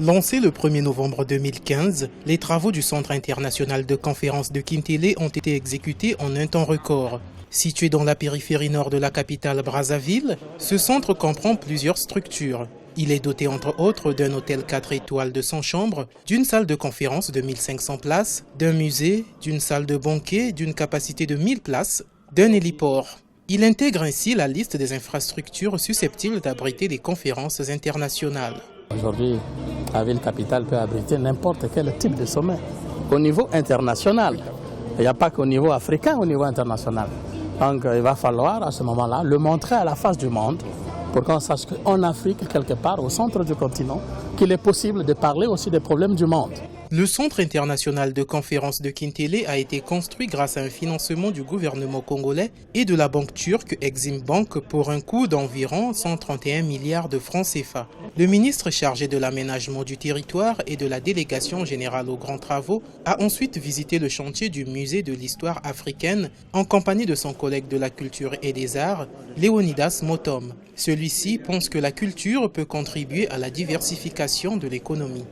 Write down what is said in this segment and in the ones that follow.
Lancés le 1er novembre 2015, les travaux du Centre international de conférences de Kintélé ont été exécutés en un temps record. Situé dans la périphérie nord de la capitale Brazzaville, ce centre comprend plusieurs structures. Il est doté entre autres d'un hôtel 4 étoiles de 100 chambres, d'une salle de conférence de 1500 places, d'un musée, d'une salle de banquet d'une capacité de 1000 places, d'un héliport. Il intègre ainsi la liste des infrastructures susceptibles d'abriter des conférences internationales. Aujourd'hui, la ville capitale peut abriter n'importe quel type de sommet au niveau international. Il n'y a pas qu'au niveau africain, au niveau international. Donc il va falloir à ce moment-là le montrer à la face du monde pour qu'on sache qu'en Afrique, quelque part au centre du continent, qu'il est possible de parler aussi des problèmes du monde. Le Centre international de conférences de Kintélé a été construit grâce à un financement du gouvernement congolais et de la banque turque Exim Bank pour un coût d'environ 131 milliards de francs CFA. Le ministre chargé de l'aménagement du territoire et de la délégation générale aux grands travaux a ensuite visité le chantier du musée de l'histoire africaine en compagnie de son collègue de la culture et des arts, Léonidas Motom. Celui-ci pense que la culture peut contribuer à la diversification de l'économie.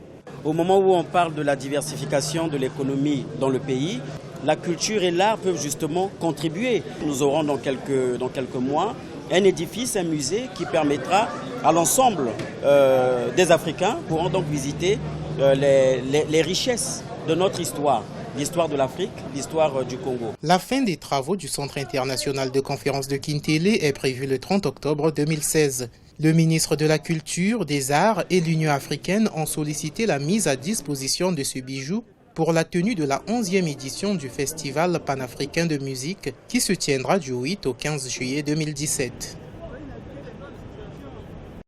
Au moment où on parle de la diversification de l'économie dans le pays, la culture et l'art peuvent justement contribuer. Nous aurons dans quelques mois un édifice, un musée qui permettra à l'ensemble des Africains pourront donc visiter les richesses de notre histoire. L'histoire de l'Afrique, l'histoire du Congo. La fin des travaux du Centre international de conférences de Kintélé est prévue le 30 octobre 2016. Le ministre de la Culture, des Arts et l'Union africaine ont sollicité la mise à disposition de ce bijou pour la tenue de la 11e édition du Festival panafricain de musique qui se tiendra du 8 au 15 juillet 2017.